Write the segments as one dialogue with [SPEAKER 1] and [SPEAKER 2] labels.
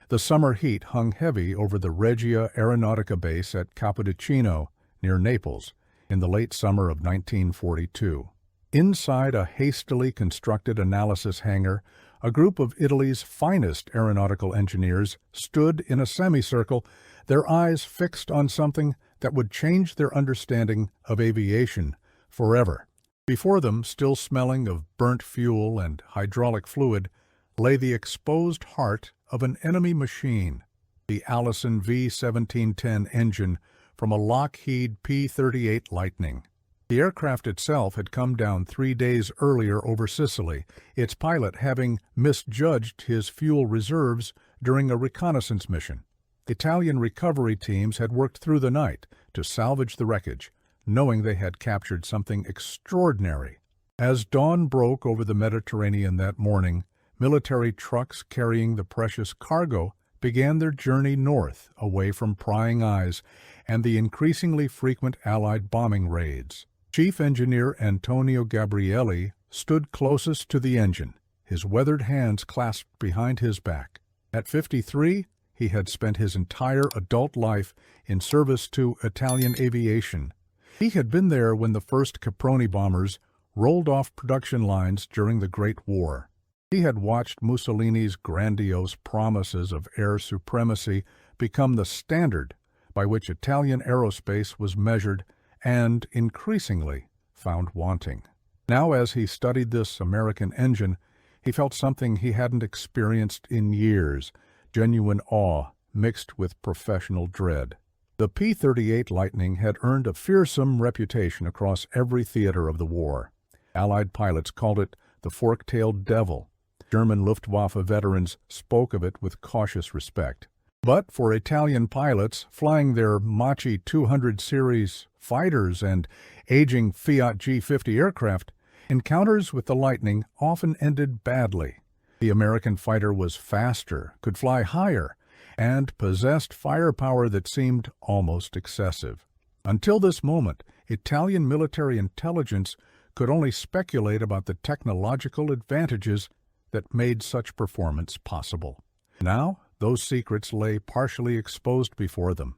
[SPEAKER 1] The summer heat hung heavy over the Regia Aeronautica base at Capodichino, near Naples, in the late summer of 1942. Inside a hastily constructed analysis hangar, a group of Italy's finest aeronautical engineers stood in a semicircle, their eyes fixed on something that would change their understanding of aviation forever. Before them, still smelling of burnt fuel and hydraulic fluid, lay the exposed heart of an enemy machine, the Allison V-1710 engine from a Lockheed P-38 Lightning. The aircraft itself had come down 3 days earlier over Sicily, its pilot having misjudged his fuel reserves during a reconnaissance mission. Italian recovery teams had worked through the night to salvage the wreckage, knowing they had captured something extraordinary. As dawn broke over the Mediterranean that morning, military trucks carrying the precious cargo began their journey north, away from prying eyes and the increasingly frequent Allied bombing raids. Chief Engineer Antonio Gabrielli stood closest to the engine, his weathered hands clasped behind his back. At 53, he had spent his entire adult life in service to Italian aviation. He had been there when the first Caproni bombers rolled off production lines during the Great War. He had watched Mussolini's grandiose promises of air supremacy become the standard by which Italian aerospace was measured and, increasingly, found wanting. Now, as he studied this American engine, he felt something he hadn't experienced in years, genuine awe mixed with professional dread. The P-38 Lightning had earned a fearsome reputation across every theater of the war. Allied pilots called it the fork-tailed devil. German Luftwaffe veterans spoke of it with cautious respect. But for Italian pilots flying their Machi 200 series fighters and aging Fiat G50 aircraft, encounters with the Lightning often ended badly. The American fighter was faster, could fly higher, and possessed firepower that seemed almost excessive. Until this moment, Italian military intelligence could only speculate about the technological advantages that made such performance possible. Now, those secrets lay partially exposed before them.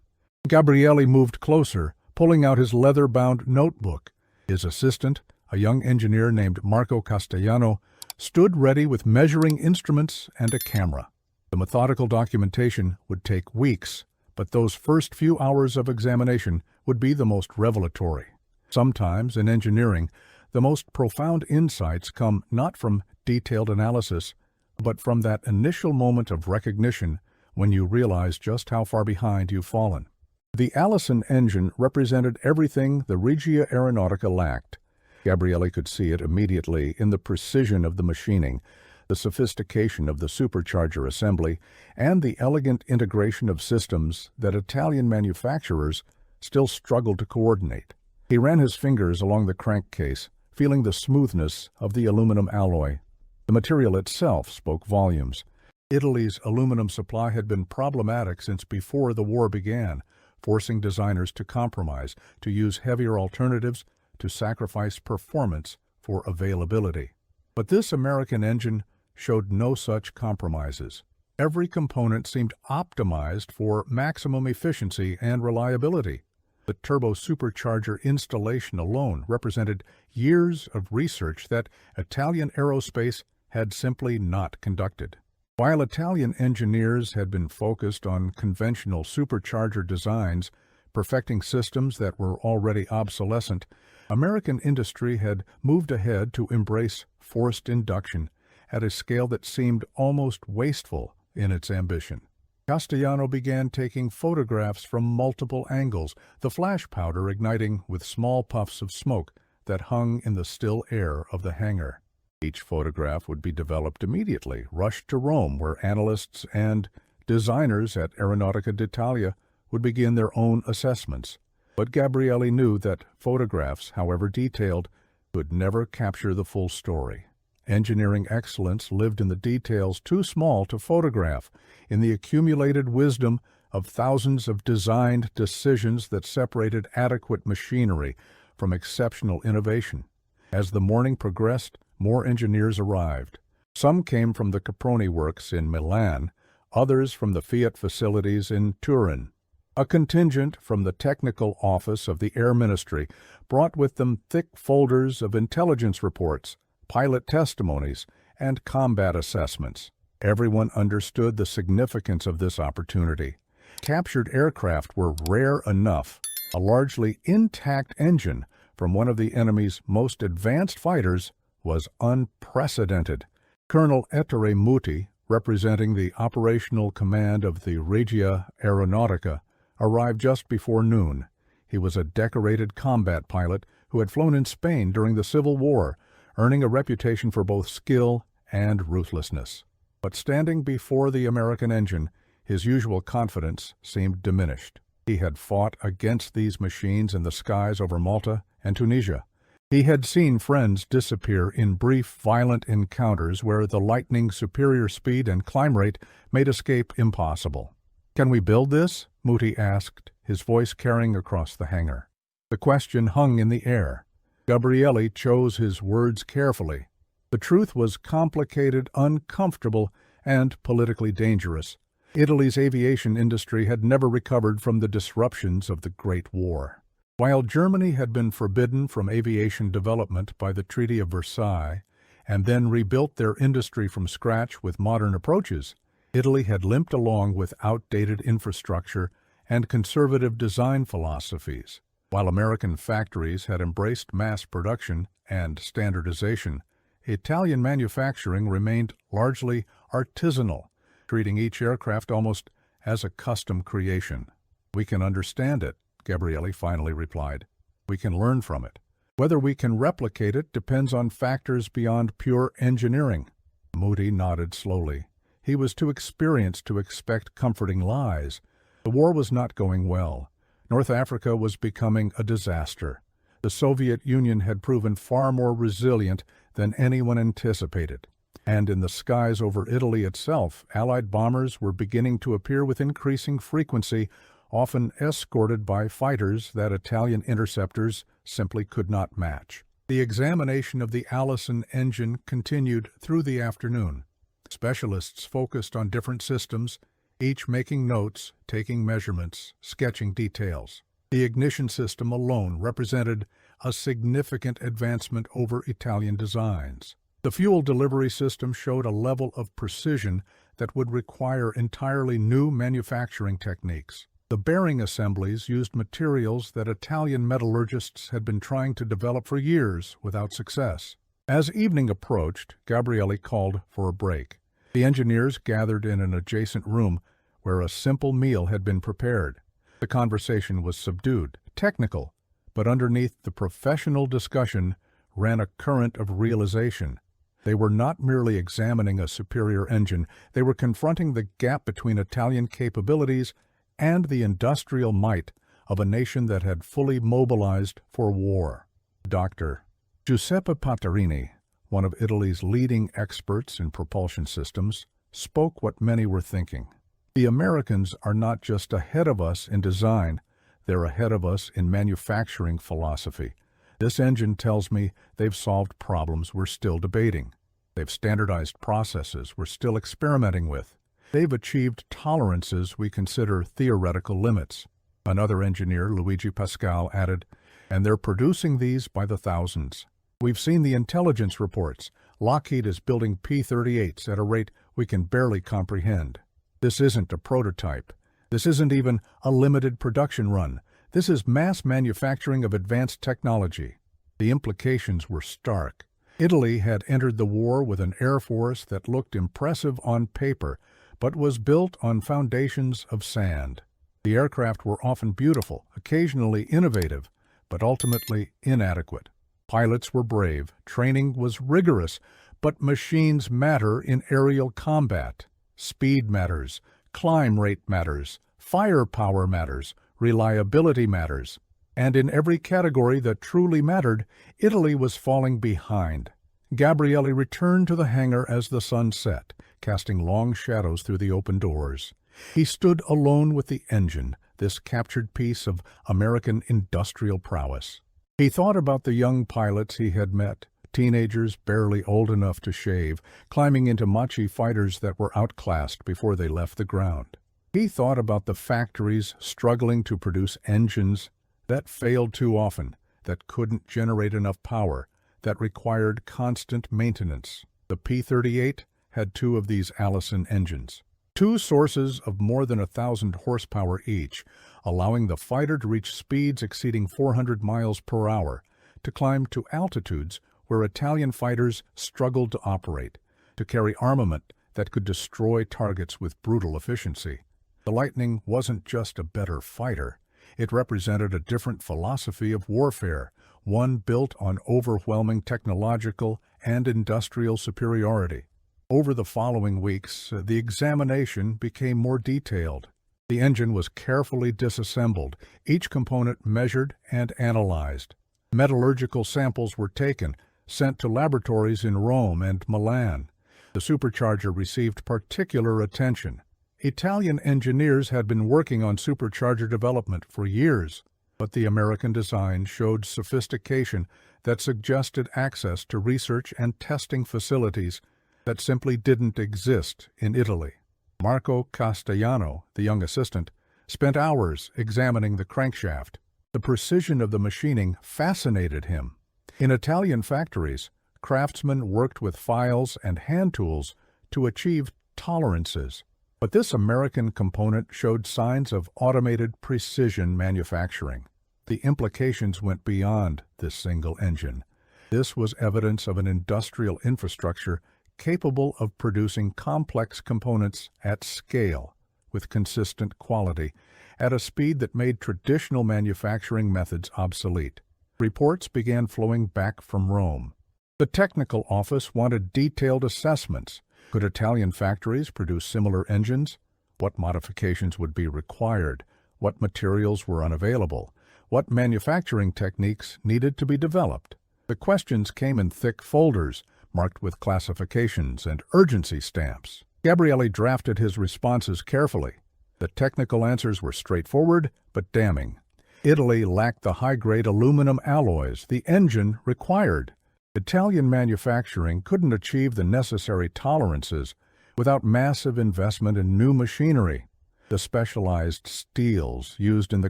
[SPEAKER 1] Gabrielli moved closer, pulling out his leather-bound notebook. His assistant, a young engineer named Marco Castellano, stood ready with measuring instruments and a camera. The methodical documentation would take weeks, but those first few hours of examination would be the most revelatory. Sometimes, in engineering, the most profound insights come not from detailed analysis, but from that initial moment of recognition when you realize just how far behind you've fallen. The Allison engine represented everything the Regia Aeronautica lacked. Gabrielli could see it immediately in the precision of the machining, the sophistication of the supercharger assembly, and the elegant integration of systems that Italian manufacturers still struggled to coordinate. He ran his fingers along the crankcase, feeling the smoothness of the aluminum alloy. The material itself spoke volumes. Italy's aluminum supply had been problematic since before the war began, forcing designers to compromise, to use heavier alternatives, to sacrifice performance for availability. But this American engine showed no such compromises. Every component seemed optimized for maximum efficiency and reliability. The turbo supercharger installation alone represented years of research that Italian aerospace had simply not conducted. While Italian engineers had been focused on conventional supercharger designs, perfecting systems that were already obsolescent, American industry had moved ahead to embrace forced induction at a scale that seemed almost wasteful in its ambition. Castellano began taking photographs from multiple angles, the flash powder igniting with small puffs of smoke that hung in the still air of the hangar. Each photograph would be developed immediately, rushed to Rome, where analysts and designers at Aeronautica d'Italia would begin their own assessments. But Gabrielli knew that photographs, however detailed, could never capture the full story. Engineering excellence lived in the details too small to photograph, in the accumulated wisdom of thousands of designed decisions that separated adequate machinery from exceptional innovation. As the morning progressed, more engineers arrived. Some came from the Caproni works in Milan, others from the Fiat facilities in Turin. A contingent from the technical office of the Air Ministry brought with them thick folders of intelligence reports, pilot testimonies, and combat assessments. Everyone understood the significance of this opportunity. Captured aircraft were rare enough. A largely intact engine from one of the enemy's most advanced fighters was unprecedented. Colonel Ettore Muti, representing the operational command of the Regia Aeronautica, arrived just before noon. He was a decorated combat pilot who had flown in Spain during the Civil War, earning a reputation for both skill and ruthlessness. But standing before the American engine, his usual confidence seemed diminished. He had fought against these machines in the skies over Malta and Tunisia. He had seen friends disappear in brief, violent encounters where the lightning's superior speed and climb rate made escape impossible. "Can we build this?" Muti asked, his voice carrying across the hangar. The question hung in the air. Gabrielli chose his words carefully. The truth was complicated, uncomfortable, and politically dangerous. Italy's aviation industry had never recovered from the disruptions of the Great War. While Germany had been forbidden from aviation development by the Treaty of Versailles, and then rebuilt their industry from scratch with modern approaches, Italy had limped along with outdated infrastructure and conservative design philosophies. While American factories had embraced mass production and standardization, Italian manufacturing remained largely artisanal, treating each aircraft almost as a custom creation. "We can understand it," Gabrielli finally replied. "We can learn from it. Whether we can replicate it depends on factors beyond pure engineering." Muti nodded slowly. He was too experienced to expect comforting lies. The war was not going well. North Africa was becoming a disaster. The Soviet Union had proven far more resilient than anyone anticipated. And in the skies over Italy itself, Allied bombers were beginning to appear with increasing frequency, often escorted by fighters that Italian interceptors simply could not match. The examination of the Allison engine continued through the afternoon. Specialists focused on different systems, each making notes, taking measurements, sketching details. The ignition system alone represented a significant advancement over Italian designs. The fuel delivery system showed a level of precision that would require entirely new manufacturing techniques. The bearing assemblies used materials that Italian metallurgists had been trying to develop for years without success. As evening approached, Gabrielli called for a break. The engineers gathered in an adjacent room where a simple meal had been prepared. The conversation was subdued, technical, but underneath the professional discussion ran a current of realization. They were not merely examining a superior engine, they were confronting the gap between Italian capabilities and the industrial might of a nation that had fully mobilized for war. Dr. Giuseppe Paterini, one of Italy's leading experts in propulsion systems, spoke what many were thinking. The Americans are not just ahead of us in design, they're ahead of us in manufacturing philosophy. This engine tells me they've solved problems we're still debating. They've standardized processes we're still experimenting with. They've achieved tolerances we consider theoretical limits. Another engineer, Luigi Pascal, added, and they're producing these by the thousands. We've seen the intelligence reports. Lockheed is building P-38s at a rate we can barely comprehend. This isn't a prototype. This isn't even a limited production run. This is mass manufacturing of advanced technology. The implications were stark. Italy had entered the war with an air force that looked impressive on paper, but was built on foundations of sand. The aircraft were often beautiful, occasionally innovative, but ultimately inadequate. Pilots were brave, training was rigorous, but machines matter in aerial combat. Speed matters, climb rate matters, firepower matters, reliability matters. And in every category that truly mattered, Italy was falling behind. Gabrielli returned to the hangar as the sun set, casting long shadows through the open doors. He stood alone with the engine, this captured piece of American industrial prowess. He thought about the young pilots he had met, teenagers barely old enough to shave, climbing into Machi fighters that were outclassed before they left the ground. He thought about the factories struggling to produce engines that failed too often, that couldn't generate enough power, that required constant maintenance. The P-38 had two of these Allison engines, two sources of more than 1,000 horsepower each, allowing the fighter to reach speeds exceeding 400 miles per hour, to climb to altitudes where Italian fighters struggled to operate, to carry armament that could destroy targets with brutal efficiency. The Lightning wasn't just a better fighter. It represented a different philosophy of warfare, one built on overwhelming technological and industrial superiority. Over the following weeks, the examination became more detailed. The engine was carefully disassembled, each component measured and analyzed. Metallurgical samples were taken, sent to laboratories in Rome and Milan. The supercharger received particular attention. Italian engineers had been working on supercharger development for years, but the American design showed sophistication that suggested access to research and testing facilities that simply didn't exist in Italy. Marco Castellano, the young assistant, spent hours examining the crankshaft. The precision of the machining fascinated him. In Italian factories, craftsmen worked with files and hand tools to achieve tolerances. But this American component showed signs of automated precision manufacturing. The implications went beyond this single engine. This was evidence of an industrial infrastructure capable of producing complex components at scale, with consistent quality, at a speed that made traditional manufacturing methods obsolete. Reports began flowing back from Rome. The technical office wanted detailed assessments. Could Italian factories produce similar engines? What modifications would be required? What materials were unavailable? What manufacturing techniques needed to be developed? The questions came in thick folders, marked with classifications and urgency stamps. Gabrielli drafted his responses carefully. The technical answers were straightforward but damning. Italy lacked the high-grade aluminum alloys the engine required. Italian manufacturing couldn't achieve the necessary tolerances without massive investment in new machinery. The specialized steels used in the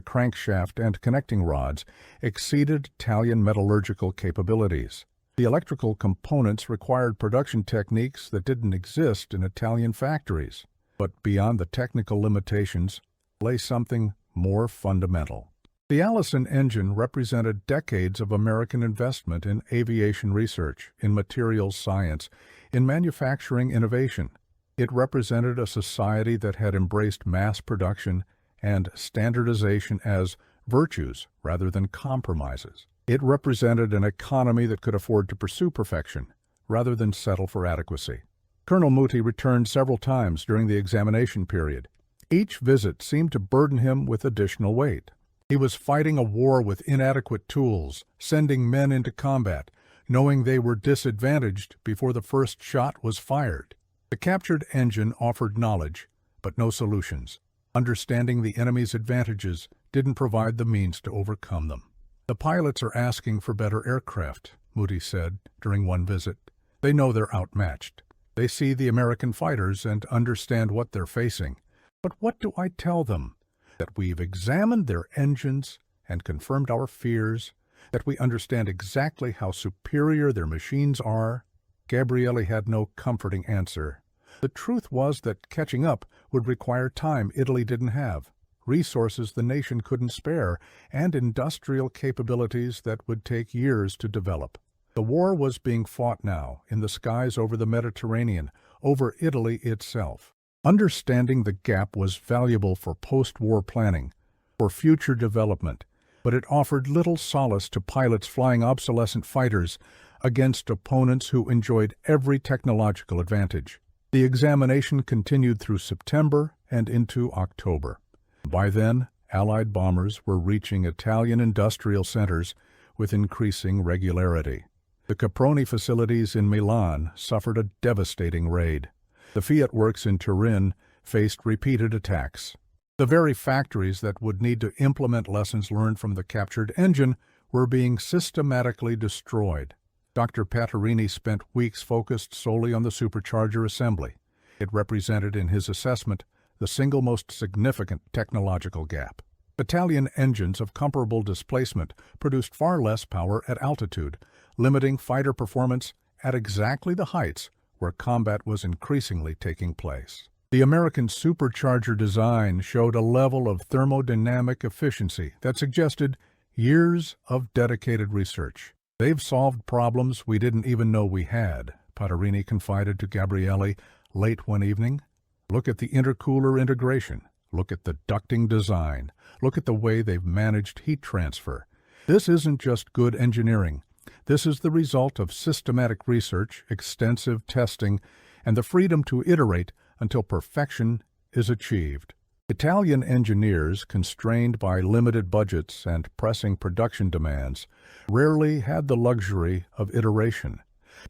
[SPEAKER 1] crankshaft and connecting rods exceeded Italian metallurgical capabilities. The electrical components required production techniques that didn't exist in Italian factories. But beyond the technical limitations lay something more fundamental. The Allison engine represented decades of American investment in aviation research, in materials science, in manufacturing innovation. It represented a society that had embraced mass production and standardization as virtues rather than compromises. It represented an economy that could afford to pursue perfection rather than settle for adequacy. Colonel Muti returned several times during the examination period. Each visit seemed to burden him with additional weight. He was fighting a war with inadequate tools, sending men into combat, knowing they were disadvantaged before the first shot was fired. The captured engine offered knowledge, but no solutions. Understanding the enemy's advantages didn't provide the means to overcome them. The pilots are asking for better aircraft, Moody said during one visit. They know they're outmatched. They see the American fighters and understand what they're facing. But what do I tell them? That we've examined their engines and confirmed our fears, that we understand exactly how superior their machines are? Gabrielli had no comforting answer. The truth was that catching up would require time Italy didn't have, resources the nation couldn't spare, and industrial capabilities that would take years to develop. The war was being fought now in the skies over the Mediterranean, over Italy itself. Understanding the gap was valuable for post-war planning, for future development, but it offered little solace to pilots flying obsolescent fighters against opponents who enjoyed every technological advantage. The examination continued through September and into October. By then, Allied bombers were reaching Italian industrial centers with increasing regularity. The Caproni facilities in Milan suffered a devastating raid. The Fiat works in Turin faced repeated attacks. The very factories that would need to implement lessons learned from the captured engine were being systematically destroyed. Dr. Paterini spent weeks focused solely on the supercharger assembly. It represented, in his assessment, the single most significant technological gap. Italian engines of comparable displacement produced far less power at altitude, limiting fighter performance at exactly the heights where combat was increasingly taking place. The American supercharger design showed a level of thermodynamic efficiency that suggested years of dedicated research. "They've solved problems we didn't even know we had," Paterini confided to Gabrielli late one evening. "Look at the intercooler integration. Look at the ducting design. Look at the way they've managed heat transfer. This isn't just good engineering. This is the result of systematic research, extensive testing, and the freedom to iterate until perfection is achieved." Italian engineers, constrained by limited budgets and pressing production demands, rarely had the luxury of iteration.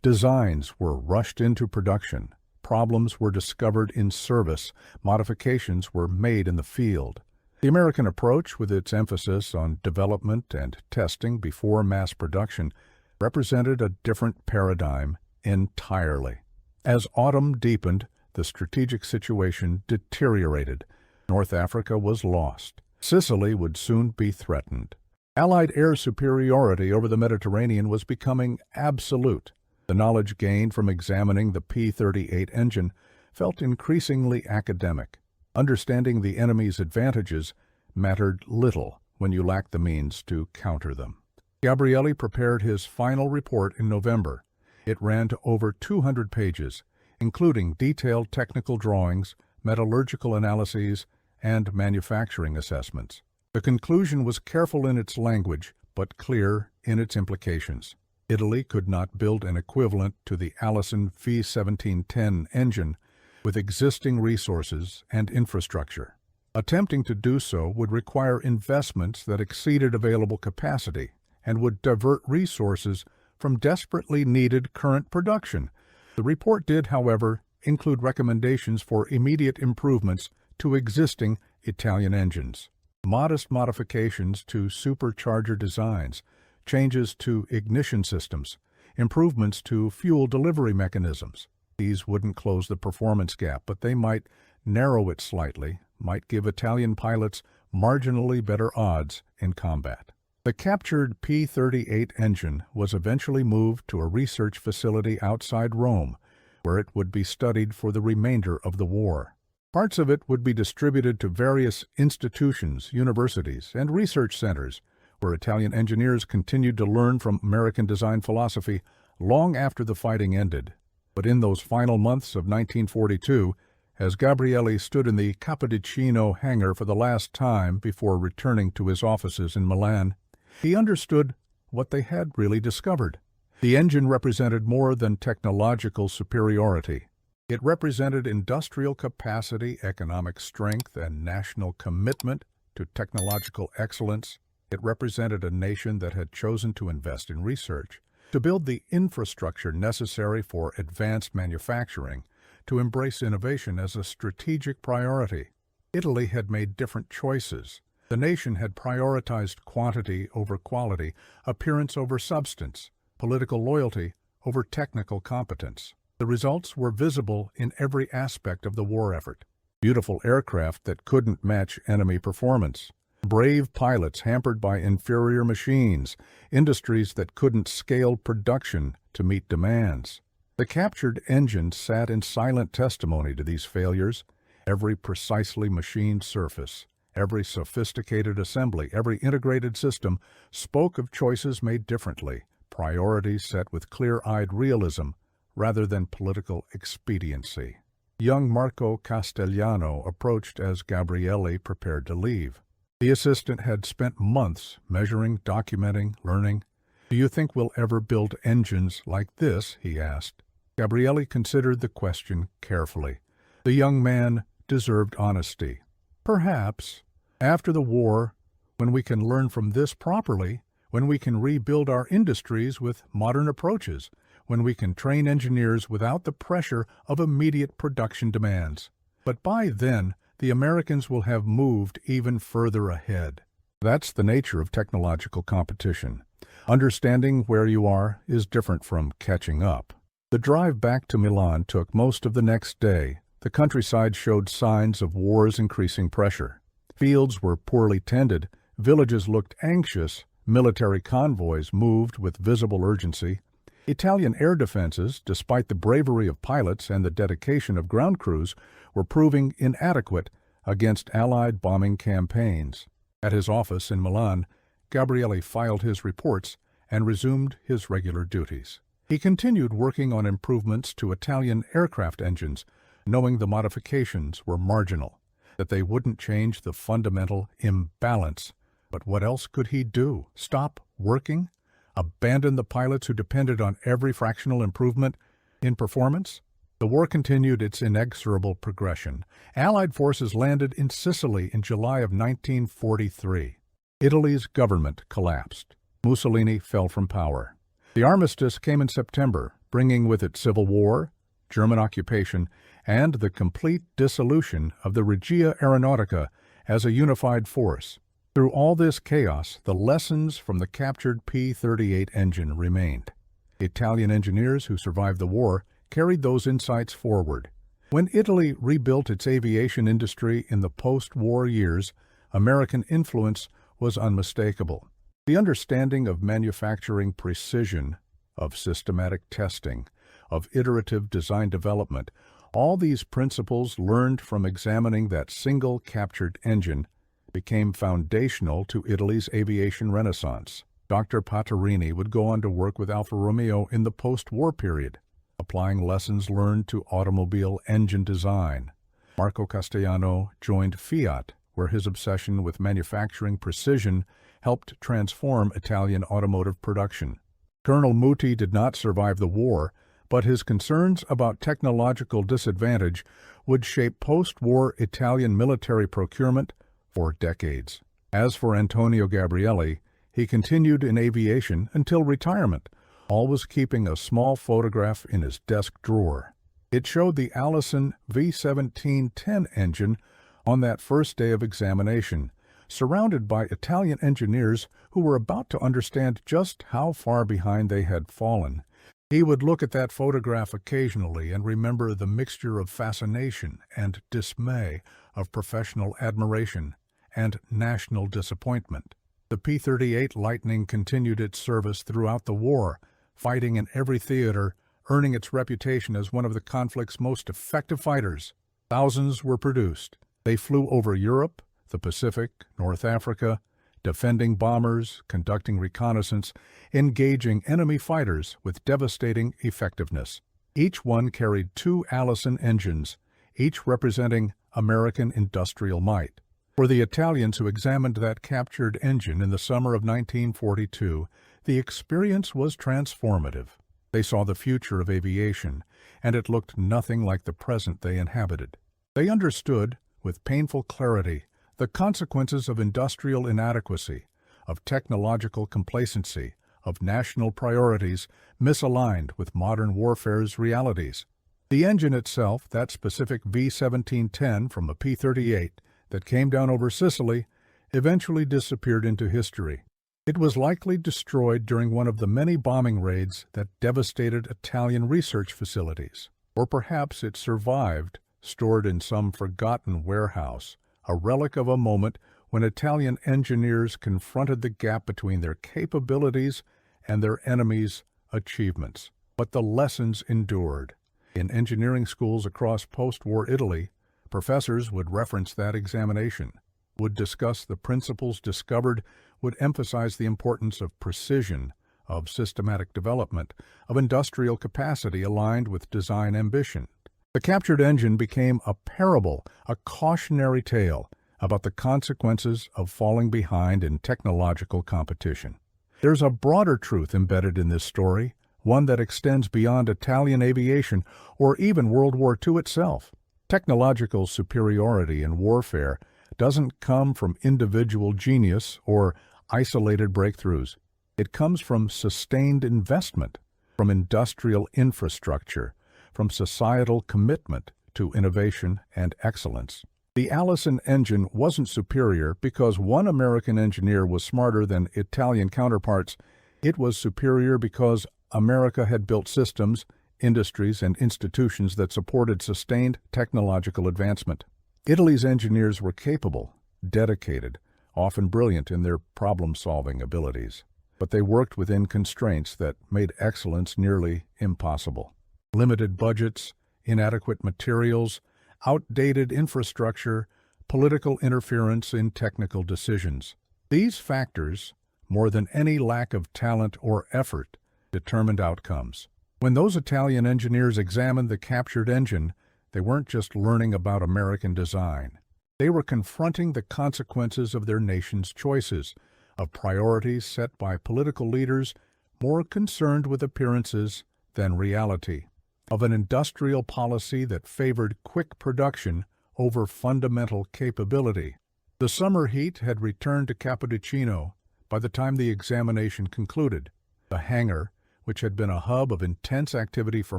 [SPEAKER 1] Designs were rushed into production. Problems were discovered in service. Modifications were made in the field. The American approach, with its emphasis on development and testing before mass production, represented a different paradigm entirely. As autumn deepened, the strategic situation deteriorated. North Africa was lost. Sicily would soon be threatened. Allied air superiority over the Mediterranean was becoming absolute. The knowledge gained from examining the P-38 engine felt increasingly academic. Understanding the enemy's advantages mattered little when you lacked the means to counter them. Gabrielli prepared his final report in November. It ran to over 200 pages, including detailed technical drawings, metallurgical analyses, and manufacturing assessments. The conclusion was careful in its language, but clear in its implications. Italy could not build an equivalent to the Allison V-1710 engine with existing resources and infrastructure. Attempting to do so would require investments that exceeded available capacity and would divert resources from desperately needed current production. The report did, however, include recommendations for immediate improvements to existing Italian engines. Modest modifications to supercharger designs, changes to ignition systems, improvements to fuel delivery mechanisms. These wouldn't close the performance gap, but they might narrow it slightly, might give Italian pilots marginally better odds in combat. The captured P-38 engine was eventually moved to a research facility outside Rome, where it would be studied for the remainder of the war. Parts of it would be distributed to various institutions, universities, and research centers, where Italian engineers continued to learn from American design philosophy long after the fighting ended. But in those final months of 1942, as Gabrielli stood in the Capodichino hangar for the last time before returning to his offices in Milan, he understood what they had really discovered. The engine represented more than technological superiority. It represented industrial capacity, economic strength, and national commitment to technological excellence. It represented a nation that had chosen to invest in research, to build the infrastructure necessary for advanced manufacturing, to embrace innovation as a strategic priority. Italy had made different choices. The nation had prioritized quantity over quality, appearance over substance, political loyalty over technical competence. The results were visible in every aspect of the war effort. Beautiful aircraft that couldn't match enemy performance. Brave pilots hampered by inferior machines. Industries that couldn't scale production to meet demands. The captured engine sat in silent testimony to these failures. Every precisely machined surface, every sophisticated assembly, every integrated system spoke of choices made differently, priorities set with clear-eyed realism rather than political expediency. Young Marco Castellano approached as Gabrielli prepared to leave. The assistant had spent months measuring, documenting, learning. "Do you think we'll ever build engines like this?" he asked. Gabrielli considered the question carefully. The young man deserved honesty. "Perhaps. After the war, when we can learn from this properly, when we can rebuild our industries with modern approaches, when we can train engineers without the pressure of immediate production demands. But by then, the Americans will have moved even further ahead." That's the nature of technological competition. Understanding where you are is different from catching up. The drive back to Milan took most of the next day. The countryside showed signs of war's increasing pressure. Fields were poorly tended, villages looked anxious, military convoys moved with visible urgency. Italian air defenses, despite the bravery of pilots and the dedication of ground crews, were proving inadequate against Allied bombing campaigns. At his office in Milan, Gabrielli filed his reports and resumed his regular duties. He continued working on improvements to Italian aircraft engines, knowing the modifications were marginal, that they wouldn't change the fundamental imbalance. But what else could he do? Stop working? Abandon the pilots who depended on every fractional improvement in performance? The war continued its inexorable progression. Allied forces landed in Sicily in July of 1943. Italy's government collapsed. Mussolini fell from power. The armistice came in September, bringing with it civil war, German occupation, and the complete dissolution of the Regia Aeronautica as a unified force. Through all this chaos, the lessons from the captured P-38 engine remained. Italian engineers who survived the war carried those insights forward. When Italy rebuilt its aviation industry in the post-war years, American influence was unmistakable. The understanding of manufacturing precision, of systematic testing, of iterative design development, all these principles learned from examining that single captured engine became foundational to Italy's aviation renaissance. Dr. Paterini would go on to work with Alfa Romeo in the post-war period, applying lessons learned to automobile engine design. Marco Castellano joined Fiat, where his obsession with manufacturing precision helped transform Italian automotive production. Colonel Muti did not survive the war, but his concerns about technological disadvantage would shape post-war Italian military procurement for decades. As for Antonio Gabrielli, he continued in aviation until retirement, always keeping a small photograph in his desk drawer. It showed the Allison V1710 engine on that first day of examination, surrounded by Italian engineers who were about to understand just how far behind they had fallen. He would look at that photograph occasionally and remember the mixture of fascination and dismay, of professional admiration and national disappointment. The P-38 Lightning continued its service throughout the war, fighting in every theater, earning its reputation as one of the conflict's most effective fighters. Thousands were produced. They flew over Europe, the Pacific, North Africa, defending bombers, conducting reconnaissance, engaging enemy fighters with devastating effectiveness. Each one carried 2 Allison engines, each representing American industrial might. For the Italians who examined that captured engine in the summer of 1942, the experience was transformative. They saw the future of aviation, and it looked nothing like the present they inhabited. They understood, with painful clarity, the consequences of industrial inadequacy, of technological complacency, of national priorities misaligned with modern warfare's realities. The engine itself, that specific V1710 from a P-38 that came down over Sicily, eventually disappeared into history. It was likely destroyed during one of the many bombing raids that devastated Italian research facilities. Or perhaps it survived, stored in some forgotten warehouse, a relic of a moment when Italian engineers confronted the gap between their capabilities and their enemies' achievements. But the lessons endured. In engineering schools across post-war Italy, professors would reference that examination, would discuss the principles discovered, would emphasize the importance of precision, of systematic development, of industrial capacity aligned with design ambition. The captured engine became a parable, a cautionary tale about the consequences of falling behind in technological competition. There's a broader truth embedded in this story, one that extends beyond Italian aviation or even World War II itself. Technological superiority in warfare doesn't come from individual genius or isolated breakthroughs. It comes from sustained investment, from industrial infrastructure, from societal commitment to innovation and excellence. The Allison engine wasn't superior because one American engineer was smarter than Italian counterparts. It was superior because America had built systems, industries, and institutions that supported sustained technological advancement. Italy's engineers were capable, dedicated, often brilliant in their problem-solving abilities, but they worked within constraints that made excellence nearly impossible. Limited budgets, inadequate materials, outdated infrastructure, political interference in technical decisions. These factors, more than any lack of talent or effort, determined outcomes. When those Italian engineers examined the captured engine, they weren't just learning about American design. They were confronting the consequences of their nation's choices, of priorities set by political leaders more concerned with appearances than reality, of an industrial policy that favored quick production over fundamental capability. The summer heat had returned to Capodichino by the time the examination concluded. The hangar, which had been a hub of intense activity for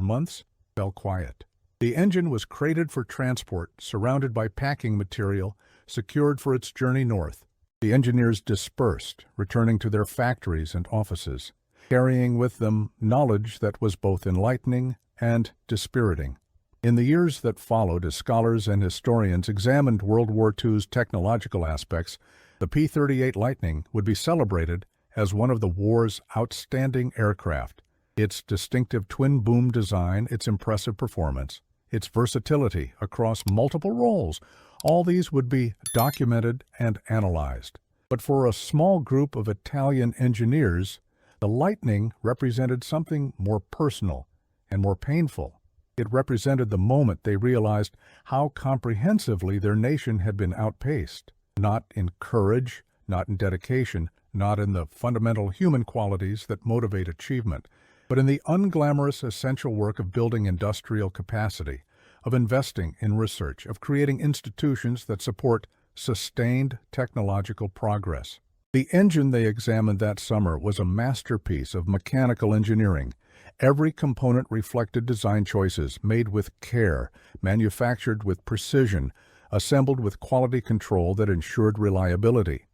[SPEAKER 1] months, fell quiet. The engine was crated for transport, surrounded by packing material, secured for its journey north. The engineers dispersed, returning to their factories and offices, carrying with them knowledge that was both enlightening and dispiriting. In the years that followed, as scholars and historians examined World War II's technological aspects, the P-38 Lightning would be celebrated as one of the war's outstanding aircraft. Its distinctive twin-boom design, its impressive performance, its versatility across multiple roles, all these would be documented and analyzed. But for a small group of Italian engineers, the Lightning represented something more personal and more painful. It represented the moment they realized how comprehensively their nation had been outpaced, not in courage, not in dedication, not in the fundamental human qualities that motivate achievement, but in the unglamorous essential work of building industrial capacity, of investing in research, of creating institutions that support sustained technological progress. The engine they examined that summer was a masterpiece of mechanical engineering. Every component reflected design choices made with care, manufactured with precision, assembled with quality control that ensured reliability.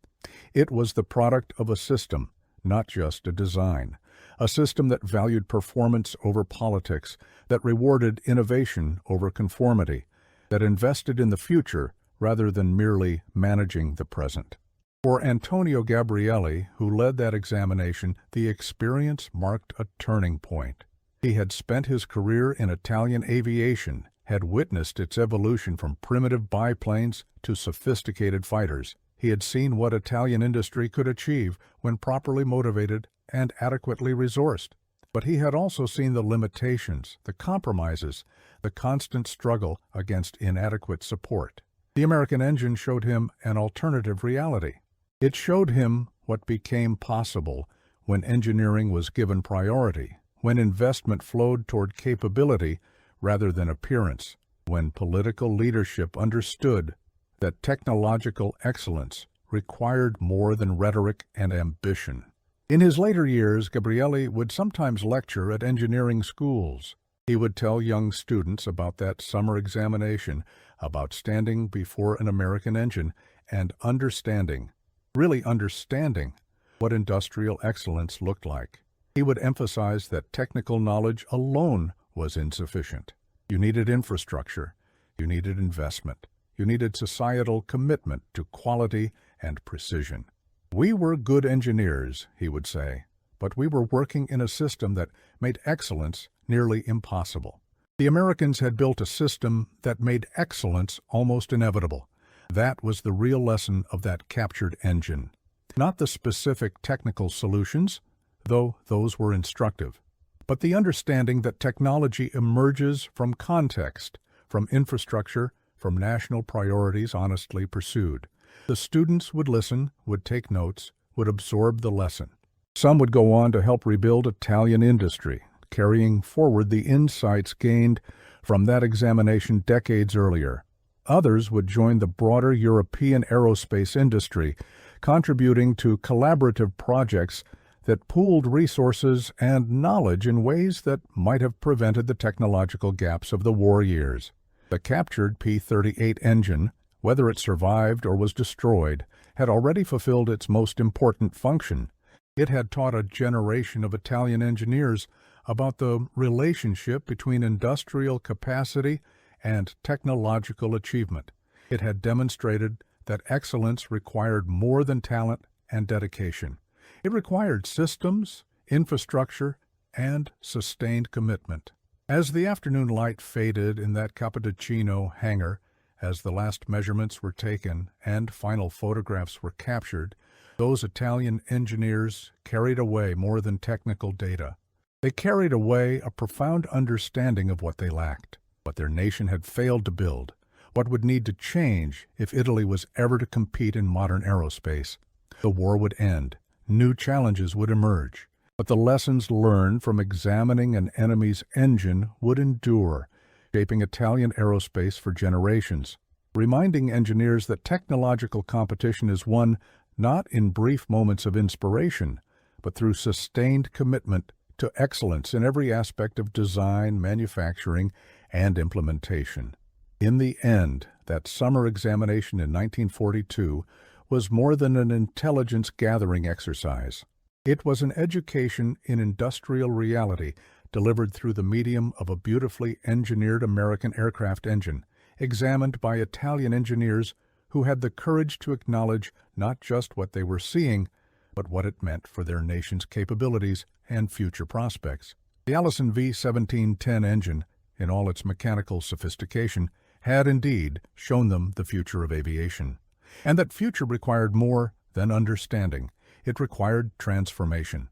[SPEAKER 1] It was the product of a system, not just a design. A system that valued performance over politics, that rewarded innovation over conformity, that invested in the future rather than merely managing the present. For Antonio Gabrielli, who led that examination, the experience marked a turning point. He had spent his career in Italian aviation, had witnessed its evolution from primitive biplanes to sophisticated fighters. He had seen what Italian industry could achieve when properly motivated and adequately resourced. But he had also seen the limitations, the compromises, the constant struggle against inadequate support. The American engine showed him an alternative reality. It showed him what became possible when engineering was given priority, when investment flowed toward capability rather than appearance, when political leadership understood that technological excellence required more than rhetoric and ambition. In his later years, Gabrielli would sometimes lecture at engineering schools. He would tell young students about that summer examination, about standing before an American engine and really understanding what industrial excellence looked like. He would emphasize that technical knowledge alone was insufficient. You needed infrastructure, you needed investment, you needed societal commitment to quality and precision. We were good engineers, he would say, but we were working in a system that made excellence nearly impossible. The Americans had built a system that made excellence almost inevitable. That was the real lesson of that captured engine. Not the specific technical solutions, though those were instructive, but the understanding that technology emerges from context, from infrastructure, from national priorities honestly pursued. The students would listen, would take notes, would absorb the lesson. Some would go on to help rebuild Italian industry, carrying forward the insights gained from that examination decades earlier. Others would join the broader European aerospace industry, contributing to collaborative projects that pooled resources and knowledge in ways that might have prevented the technological gaps of the war years. The captured P-38 engine, whether it survived or was destroyed, had already fulfilled its most important function. It had taught a generation of Italian engineers about the relationship between industrial capacity and technological achievement. It had demonstrated that excellence required more than talent and dedication. It required systems, infrastructure, and sustained commitment. As the afternoon light faded in that Cappuccino hangar, as the last measurements were taken and final photographs were captured, those Italian engineers carried away more than technical data. They carried away a profound understanding of what they lacked, what their nation had failed to build, what would need to change if Italy was ever to compete in modern aerospace. The war would end, new challenges would emerge, but the lessons learned from examining an enemy's engine would endure, shaping Italian aerospace for generations, reminding engineers that technological competition is won not in brief moments of inspiration, but through sustained commitment to excellence in every aspect of design, manufacturing, and implementation. In the end, that summer examination in 1942 was more than an intelligence-gathering exercise. It was an education in industrial reality delivered through the medium of a beautifully engineered American aircraft engine, examined by Italian engineers who had the courage to acknowledge not just what they were seeing, but what it meant for their nation's capabilities and future prospects. The Allison V-1710 engine, in all its mechanical sophistication, had indeed shown them the future of aviation. And that future required more than understanding. It required transformation.